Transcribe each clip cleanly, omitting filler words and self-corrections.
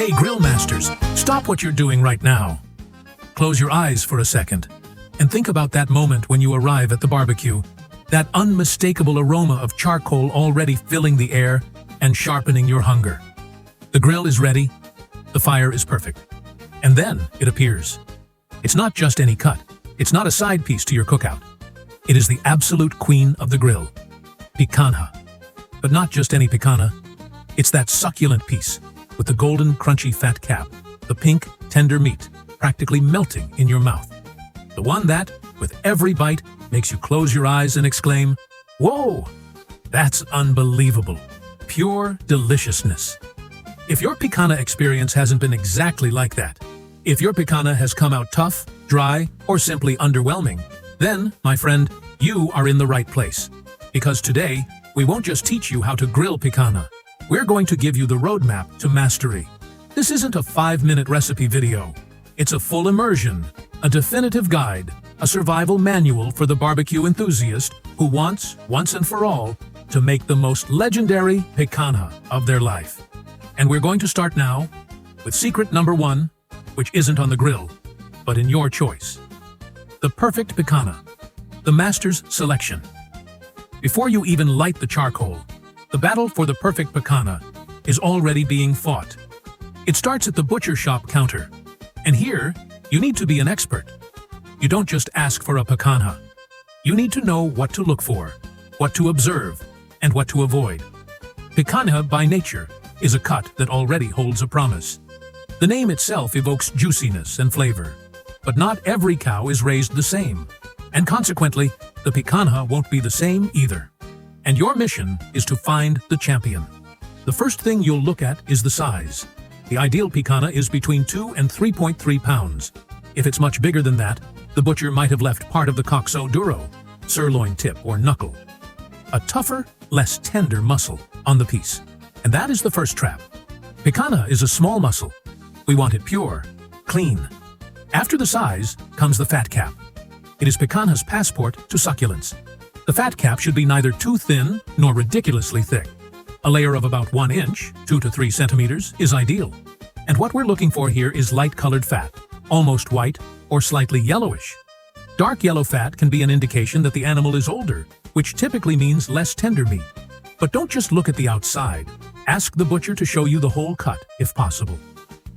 Hey grill masters, stop what you're doing right now. Close your eyes for a second and think about that moment when you arrive at the barbecue. That unmistakable aroma of charcoal already filling the air and sharpening your hunger. The grill is ready, the fire is perfect. And then it appears. It's not just any cut. It's not a side piece to your cookout. It is the absolute queen of the grill. Picanha. But not just any picanha. It's that succulent piece with the golden, crunchy fat cap, the pink, tender meat practically melting in your mouth. The one that, with every bite, makes you close your eyes and exclaim, "Whoa! That's unbelievable. Pure deliciousness." If your picanha experience hasn't been exactly like that, if your picanha has come out tough, dry, or simply underwhelming, then, my friend, you are in the right place. Because today, we won't just teach you how to grill picanha. We're going to give you the roadmap to mastery. This isn't a 5-minute recipe video. It's a full immersion, a definitive guide, a survival manual for the barbecue enthusiast who wants, once and for all, to make the most legendary picanha of their life. And we're going to start now with secret number 1, which isn't on the grill, but in your choice. The perfect picanha, the master's selection. Before you even light the charcoal, the battle for the perfect picanha is already being fought. It starts at the butcher shop counter. And here, you need to be an expert. You don't just ask for a picanha. You need to know what to look for, what to observe, and what to avoid. Picanha, by nature, is a cut that already holds a promise. The name itself evokes juiciness and flavor. But not every cow is raised the same. And consequently, the picanha won't be the same either. And your mission is to find the champion. The first thing you'll look at is the size. The ideal picanha is between 2 and 3.3 pounds. If it's much bigger than that, the butcher might have left part of the coxo duro, sirloin tip or knuckle. A tougher, less tender muscle on the piece. And that is the first trap. Picanha is a small muscle. We want it pure, clean. After the size comes the fat cap. It is picanha's passport to succulence. The fat cap should be neither too thin nor ridiculously thick. A layer of about 1 inch, 2 to 3 centimeters, is ideal. And what we're looking for here is light-colored fat, almost white or slightly yellowish. Dark yellow fat can be an indication that the animal is older, which typically means less tender meat. But don't just look at the outside. Ask the butcher to show you the whole cut, if possible.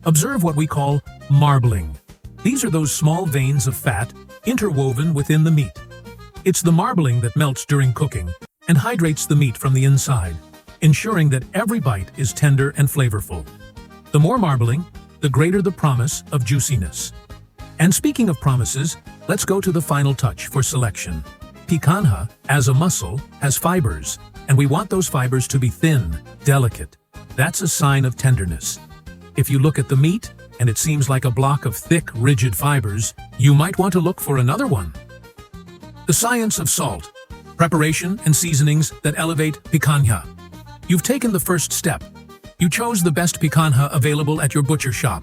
Observe what we call marbling. These are those small veins of fat interwoven within the meat. It's the marbling that melts during cooking and hydrates the meat from the inside, ensuring that every bite is tender and flavorful. The more marbling, the greater the promise of juiciness. And speaking of promises, let's go to the final touch for selection. Picanha, as a muscle, has fibers, and we want those fibers to be thin, delicate. That's a sign of tenderness. If you look at the meat, and it seems like a block of thick, rigid fibers, you might want to look for another one. The science of salt, preparation and seasonings that elevate picanha. You've taken the first step. You chose the best picanha available at your butcher shop.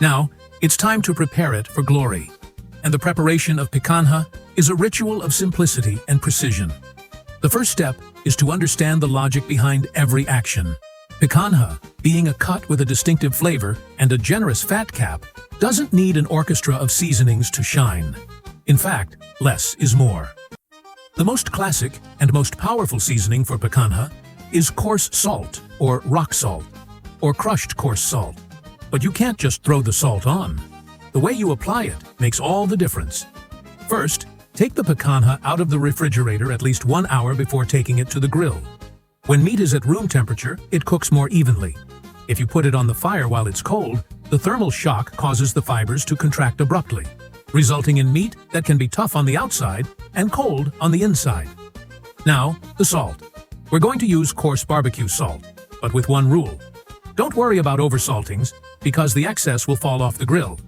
Now, it's time to prepare it for glory. And the preparation of picanha is a ritual of simplicity and precision. The first step is to understand the logic behind every action. Picanha, being a cut with a distinctive flavor and a generous fat cap, doesn't need an orchestra of seasonings to shine. In fact, less is more. The most classic and most powerful seasoning for picanha is coarse salt, or rock salt, or crushed coarse salt. But you can't just throw the salt on. The way you apply it makes all the difference. First, take the picanha out of the refrigerator at least 1 hour before taking it to the grill. When meat is at room temperature, it cooks more evenly. If you put it on the fire while it's cold, the thermal shock causes the fibers to contract abruptly, resulting in meat that can be tough on the outside and cold on the inside. Now, the salt. We're going to use coarse barbecue salt, but with one rule. Don't worry about oversaltings, because the excess will fall off the grill.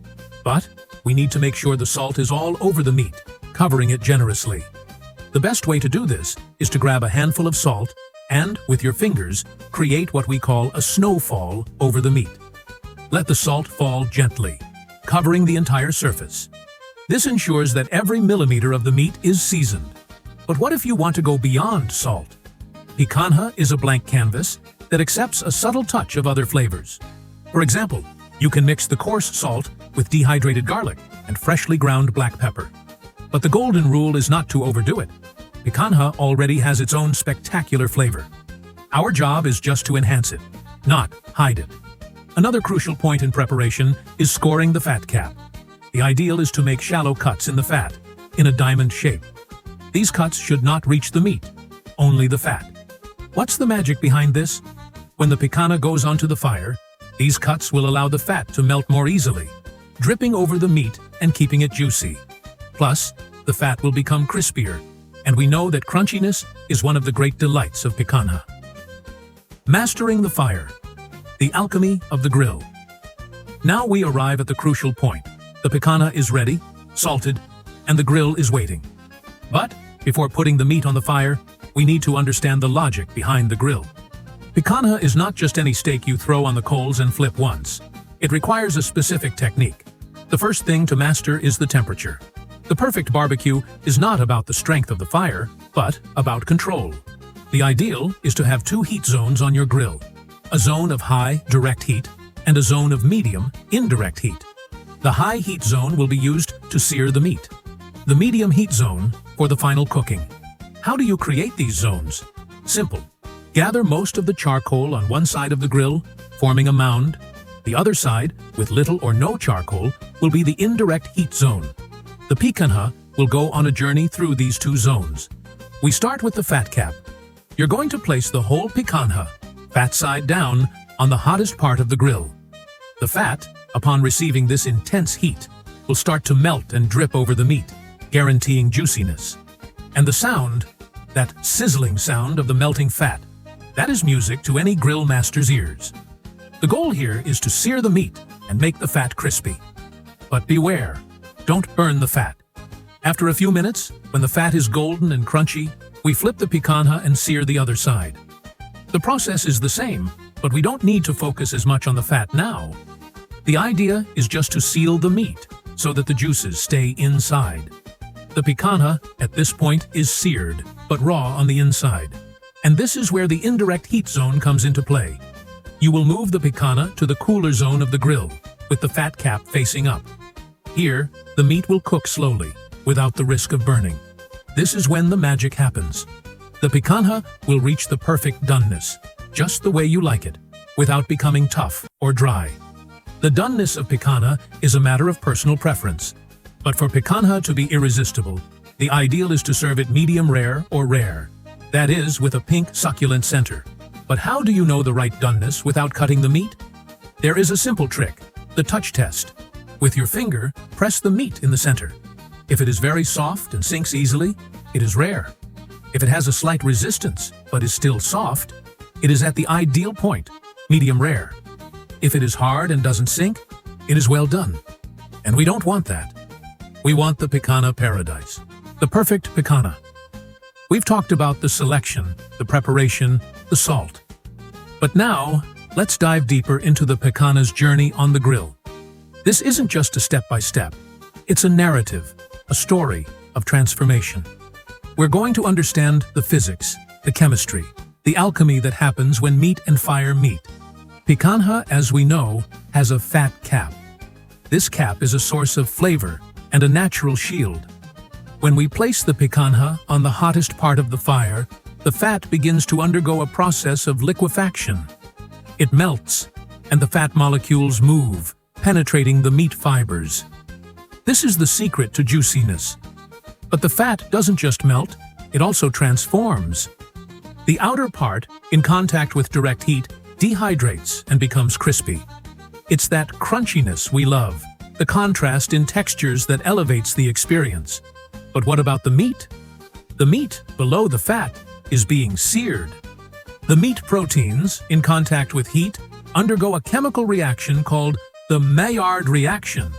But we need to make sure the salt is all over the meat, covering it generously. The best way to do this is to grab a handful of salt and, with your fingers, create what we call a snowfall over the meat. Let the salt fall gently, covering the entire surface. This ensures that every millimeter of the meat is seasoned. But what if you want to go beyond salt? Picanha is a blank canvas that accepts a subtle touch of other flavors. For example, you can mix the coarse salt with dehydrated garlic and freshly ground black pepper. But the golden rule is not to overdo it. Picanha already has its own spectacular flavor. Our job is just to enhance it, not hide it. Another crucial point in preparation is scoring the fat cap. The ideal is to make shallow cuts in the fat, in a diamond shape. These cuts should not reach the meat, only the fat. What's the magic behind this? When the picanha goes onto the fire, these cuts will allow the fat to melt more easily, dripping over the meat and keeping it juicy. Plus, the fat will become crispier, and we know that crunchiness is one of the great delights of picanha. Mastering the fire, the alchemy of the grill. Now we arrive at the crucial point. The picanha is ready, salted, and the grill is waiting. But before putting the meat on the fire, we need to understand the logic behind the grill. Picanha is not just any steak you throw on the coals and flip once. It requires a specific technique. The first thing to master is the temperature. The perfect barbecue is not about the strength of the fire, but about control. The ideal is to have two heat zones on your grill, a zone of high, direct heat, and a zone of medium, indirect heat. The high heat zone will be used to sear the meat. The medium heat zone for the final cooking. How do you create these zones? Simple. Gather most of the charcoal on one side of the grill, forming a mound. The other side, with little or no charcoal, will be the indirect heat zone. The picanha will go on a journey through these two zones. We start with the fat cap. You're going to place the whole picanha, fat side down, on the hottest part of the grill. The fat, upon receiving this intense heat, will start to melt and drip over the meat, guaranteeing juiciness. And the sound, that sizzling sound of the melting fat, that is music to any grill master's ears. The goal here is to sear the meat and make the fat crispy. But beware, don't burn the fat. After a few minutes, when the fat is golden and crunchy, we flip the picanha and sear the other side. The process is the same, but we don't need to focus as much on the fat now. The idea is just to seal the meat so that the juices stay inside. The picanha, at this point, is seared, but raw on the inside. And this is where the indirect heat zone comes into play. You will move the picanha to the cooler zone of the grill, with the fat cap facing up. Here, the meat will cook slowly, without the risk of burning. This is when the magic happens. The picanha will reach the perfect doneness, just the way you like it, without becoming tough or dry. The doneness of picanha is a matter of personal preference. But for picanha to be irresistible, the ideal is to serve it medium rare or rare. That is, with a pink, succulent center. But how do you know the right doneness without cutting the meat? There is a simple trick, the touch test. With your finger, press the meat in the center. If it is very soft and sinks easily, it is rare. If it has a slight resistance, but is still soft, it is at the ideal point, medium rare. If it is hard and doesn't sink, it is well done. And we don't want that. We want the picanha paradise, the perfect picanha. We've talked about the selection, the preparation, the salt. But now, let's dive deeper into the picanha's journey on the grill. This isn't just a step-by-step. It's a narrative, a story of transformation. We're going to understand the physics, the chemistry, the alchemy that happens when meat and fire meet. Picanha, as we know, has a fat cap. This cap is a source of flavor and a natural shield. When we place the picanha on the hottest part of the fire, the fat begins to undergo a process of liquefaction. It melts, and the fat molecules move, penetrating the meat fibers. This is the secret to juiciness. But the fat doesn't just melt, it also transforms. The outer part, in contact with direct heat, dehydrates and becomes crispy. It's that crunchiness we love, the contrast in textures that elevates the experience. But what about the meat? The meat, below the fat, is being seared. The meat proteins, in contact with heat, undergo a chemical reaction called the Maillard reaction.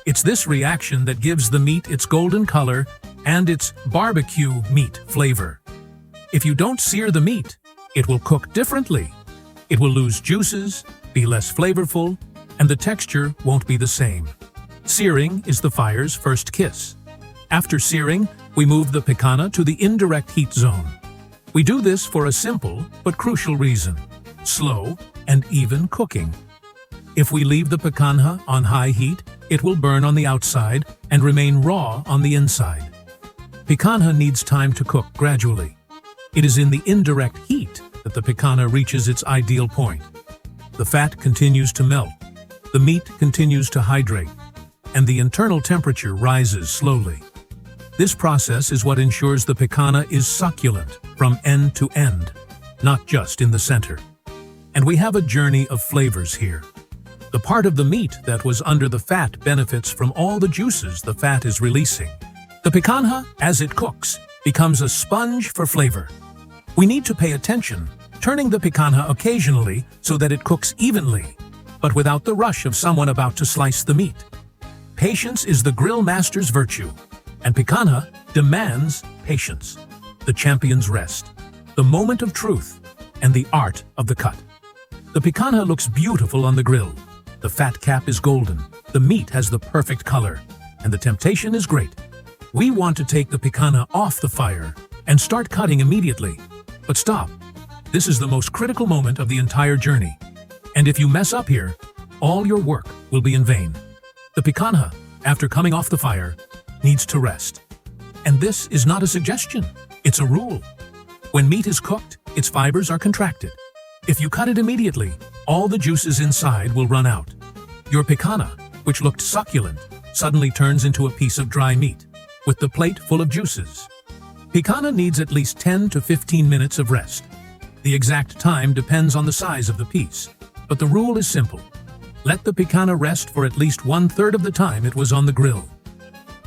It's this reaction that gives the meat its golden color and its barbecue meat flavor. If you don't sear the meat, it will cook differently. It will lose juices, be less flavorful, and the texture won't be the same. Searing is the fire's first kiss. After searing, we move the picanha to the indirect heat zone. We do this for a simple but crucial reason: slow and even cooking. If we leave the picanha on high heat, it will burn on the outside and remain raw on the inside. Picanha needs time to cook gradually. It is in the indirect heat that the picanha reaches its ideal point. The fat continues to melt, the meat continues to hydrate, and the internal temperature rises slowly. This process is what ensures the picanha is succulent from end to end, not just in the center. And we have a journey of flavors here. The part of the meat that was under the fat benefits from all the juices the fat is releasing. The picanha, as it cooks, becomes a sponge for flavor. We need to pay attention, turning the picanha occasionally so that it cooks evenly, but without the rush of someone about to slice the meat. Patience is the grill master's virtue, and picanha demands patience. The champion's rest, the moment of truth, and the art of the cut. The picanha looks beautiful on the grill. The fat cap is golden, the meat has the perfect color, and the temptation is great. We want to take the picanha off the fire and start cutting immediately. But stop. This is the most critical moment of the entire journey. And if you mess up here, all your work will be in vain. The picanha, after coming off the fire, needs to rest. And this is not a suggestion, it's a rule. When meat is cooked, its fibers are contracted. If you cut it immediately, all the juices inside will run out. Your picanha, which looked succulent, suddenly turns into a piece of dry meat, with the plate full of juices. Picanha needs at least 10 to 15 minutes of rest. The exact time depends on the size of the piece, but the rule is simple. Let the picanha rest for at least 1/3 of the time it was on the grill.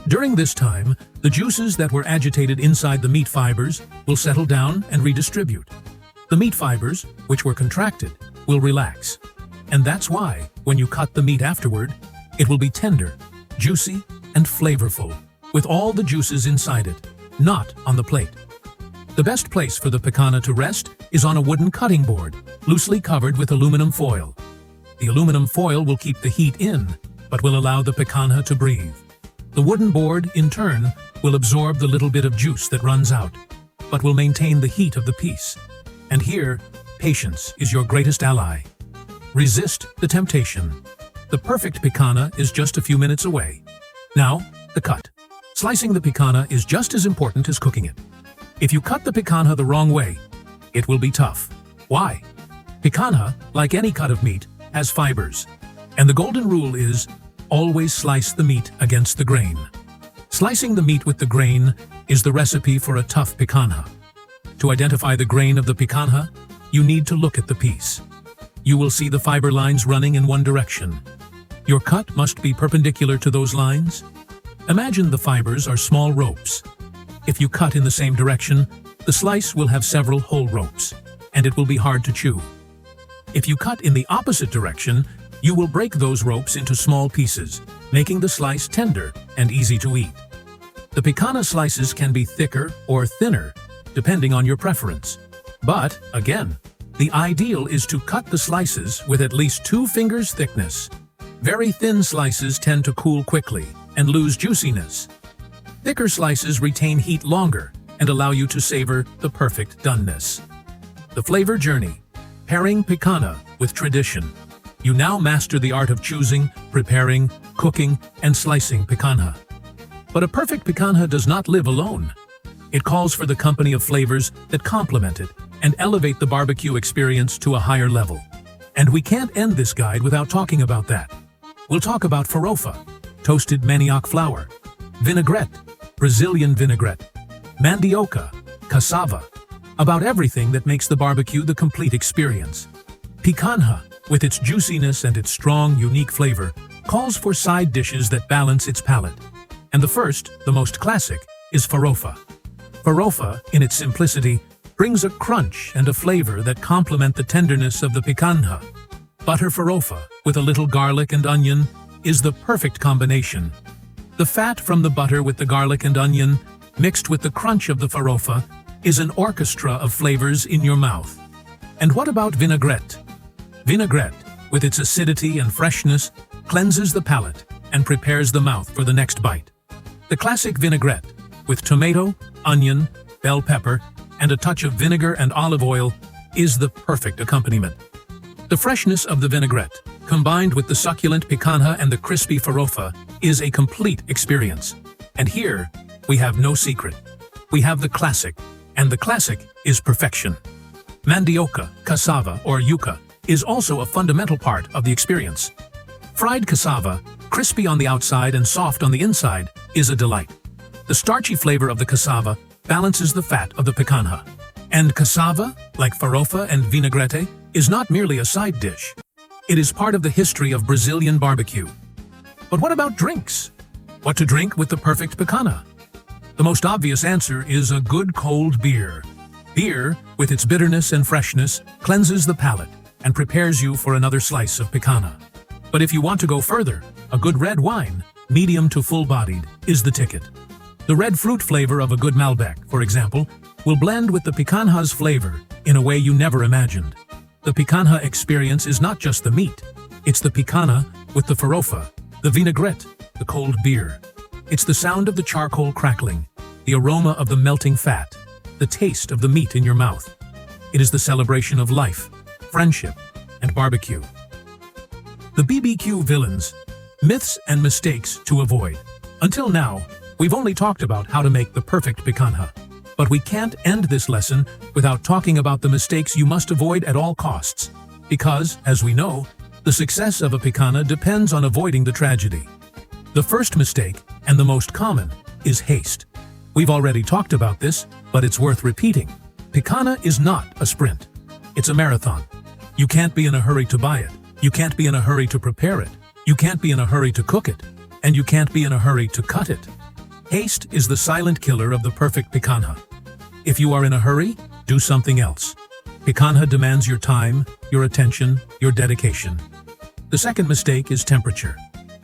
During this time, the juices that were agitated inside the meat fibers will settle down and redistribute. The meat fibers, which were contracted, will relax. And that's why, when you cut the meat afterward, it will be tender, juicy, and flavorful, with all the juices inside it, not on the plate. The best place for the picanha to rest is on a wooden cutting board, loosely covered with aluminum foil. The aluminum foil will keep the heat in, but will allow the picanha to breathe. The wooden board, in turn, will absorb the little bit of juice that runs out, but will maintain the heat of the piece. And here, patience is your greatest ally. Resist the temptation. The perfect picanha is just a few minutes away. Now, the cut. Slicing the picanha is just as important as cooking it. If you cut the picanha the wrong way, it will be tough. Why? Picanha, like any cut of meat, has fibers. And the golden rule is, always slice the meat against the grain. Slicing the meat with the grain is the recipe for a tough picanha. To identify the grain of the picanha, you need to look at the piece. You will see the fiber lines running in one direction. Your cut must be perpendicular to those lines. Imagine the fibers are small ropes. If you cut in the same direction, the slice will have several whole ropes, and it will be hard to chew. If you cut in the opposite direction, you will break those ropes into small pieces, making the slice tender and easy to eat. The picanha slices can be thicker or thinner, depending on your preference. But, again, the ideal is to cut the slices with at least 2 fingers thickness. Very thin slices tend to cool quickly and lose juiciness. Thicker slices retain heat longer and allow you to savor the perfect doneness. The flavor journey. Pairing picanha with tradition. You now master the art of choosing, preparing, cooking, and slicing picanha. But a perfect picanha does not live alone. It calls for the company of flavors that complement it and elevate the barbecue experience to a higher level. And we can't end this guide without talking about that. We'll talk about farofa, toasted manioc flour, vinaigrette, Brazilian vinaigrette, mandioca, cassava, about everything that makes the barbecue the complete experience. Picanha, with its juiciness and its strong, unique flavor, calls for side dishes that balance its palate. And the first, the most classic, is farofa. Farofa, in its simplicity, brings a crunch and a flavor that complement the tenderness of the picanha. Butter farofa, with a little garlic and onion, is the perfect combination. The fat from the butter with the garlic and onion, mixed with the crunch of the farofa, is an orchestra of flavors in your mouth. And what about vinaigrette? Vinaigrette, with its acidity and freshness, cleanses the palate and prepares the mouth for the next bite. The classic vinaigrette, with tomato, onion, bell pepper, and a touch of vinegar and olive oil, is the perfect accompaniment. The freshness of the vinaigrette, combined with the succulent picanha and the crispy farofa, is a complete experience. And here, we have no secret. We have the classic, and the classic is perfection. Mandioca, cassava, or yuca is also a fundamental part of the experience. Fried cassava, crispy on the outside and soft on the inside, is a delight. The starchy flavor of the cassava balances the fat of the picanha. And cassava, like farofa and vinaigrette, is not merely a side dish. It is part of the history of Brazilian barbecue. But what about drinks? What to drink with the perfect picanha? The most obvious answer is a good cold beer. Beer, with its bitterness and freshness, cleanses the palate and prepares you for another slice of picanha. But if you want to go further, a good red wine, medium to full-bodied, is the ticket. The red fruit flavor of a good Malbec, for example, will blend with the picanha's flavor in a way you never imagined. The picanha experience is not just the meat. It's the picanha with the farofa, the vinaigrette, the cold beer. It's the sound of the charcoal crackling, the aroma of the melting fat, the taste of the meat in your mouth. It is the celebration of life, friendship, and barbecue. The BBQ villains, myths and mistakes to avoid. Until now, we've only talked about how to make the perfect picanha. But we can't end this lesson without talking about the mistakes you must avoid at all costs. Because, as we know, the success of a picanha depends on avoiding the tragedy. The first mistake, and the most common, is haste. We've already talked about this, but it's worth repeating. Picanha is not a sprint. It's a marathon. You can't be in a hurry to buy it. You can't be in a hurry to prepare it. You can't be in a hurry to cook it. And you can't be in a hurry to cut it. Haste is the silent killer of the perfect picanha. If you are in a hurry, do something else. Picanha demands your time, your attention, your dedication. The second mistake is temperature.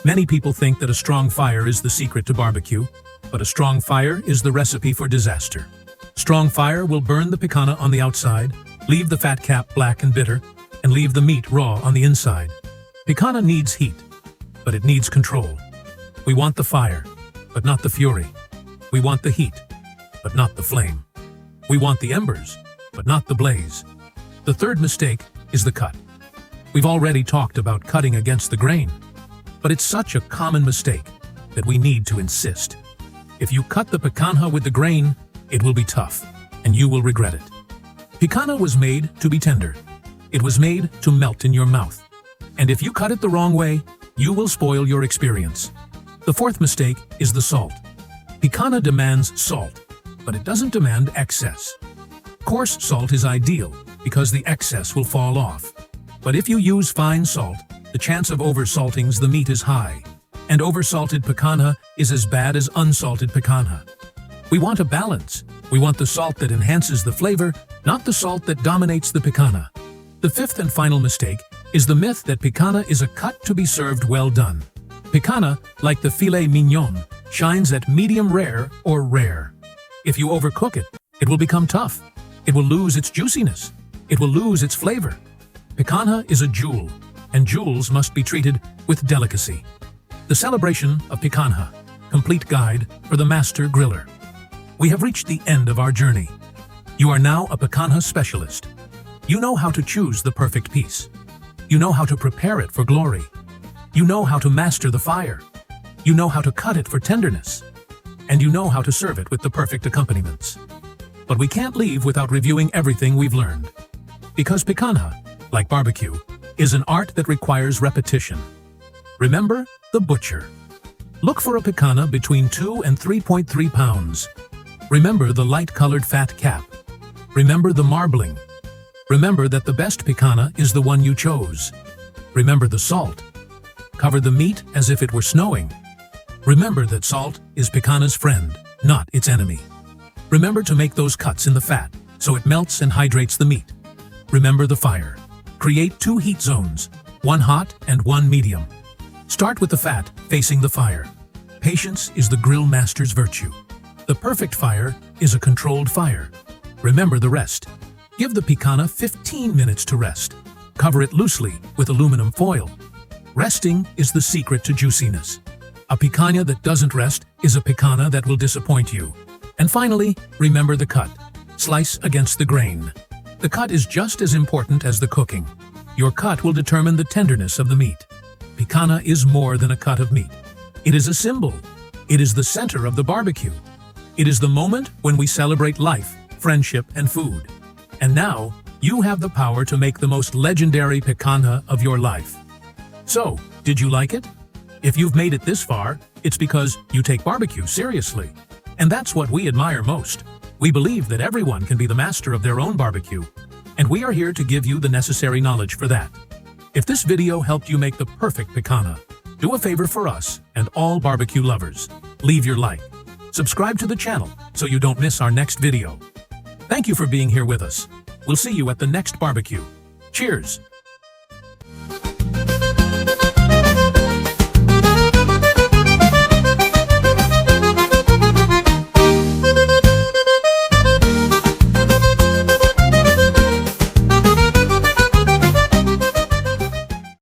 Many people think that a strong fire is the secret to barbecue, but a strong fire is the recipe for disaster. Strong fire will burn the picanha on the outside, leave the fat cap black and bitter, and leave the meat raw on the inside. Picanha needs heat, but it needs control. We want the fire, but not the fury. We want the heat, but not the flame. We want the embers, but not the blaze. The third mistake is the cut. We've already talked about cutting against the grain, but it's such a common mistake that we need to insist. If you cut the picanha with the grain, it will be tough, and you will regret it. Picanha was made to be tender. It was made to melt in your mouth. And if you cut it the wrong way, you will spoil your experience. The fourth mistake is the salt. Picanha demands salt, but it doesn't demand excess. Coarse salt is ideal because the excess will fall off. But if you use fine salt, the chance of oversalting the meat is high. And oversalted picanha is as bad as unsalted picanha. We want a balance. We want the salt that enhances the flavor, not the salt that dominates the picanha. The fifth and final mistake is the myth that picanha is a cut to be served well done. Picanha, like the filet mignon, shines at medium rare or rare. If you overcook it, it will become tough. It will lose its juiciness. It will lose its flavor. Picanha is a jewel, and jewels must be treated with delicacy. The celebration of picanha, complete guide for the master griller. We have reached the end of our journey. You are now a picanha specialist. You know how to choose the perfect piece. You know how to prepare it for glory. You know how to master the fire. You know how to cut it for tenderness. And you know how to serve it with the perfect accompaniments. But we can't leave without reviewing everything we've learned. Because picanha, like barbecue, is an art that requires repetition. Remember the butcher. Look for a picanha between 2 and 3.3 pounds. Remember the light-colored fat cap. Remember the marbling. Remember that the best picanha is the one you chose. Remember the salt. Cover the meat as if it were snowing. Remember that salt is picanha's friend, not its enemy. Remember to make those cuts in the fat, so it melts and hydrates the meat. Remember the fire. Create 2 heat zones, one hot and one medium. Start with the fat facing the fire. Patience is the grill master's virtue. The perfect fire is a controlled fire. Remember the rest. Give the picanha 15 minutes to rest. Cover it loosely with aluminum foil. Resting is the secret to juiciness. A picanha that doesn't rest is a picanha that will disappoint you. And finally, remember the cut. Slice against the grain. The cut is just as important as the cooking. Your cut will determine the tenderness of the meat. Picanha is more than a cut of meat. It is a symbol. It is the center of the barbecue. It is the moment when we celebrate life, friendship, and food. And now, you have the power to make the most legendary picanha of your life. So, did you like it? If you've made it this far, it's because you take barbecue seriously. And that's what we admire most. We believe that everyone can be the master of their own barbecue. And we are here to give you the necessary knowledge for that. If this video helped you make the perfect picanha, do a favor for us and all barbecue lovers. Leave your like. Subscribe to the channel so you don't miss our next video. Thank you for being here with us. We'll see you at the next barbecue. Cheers!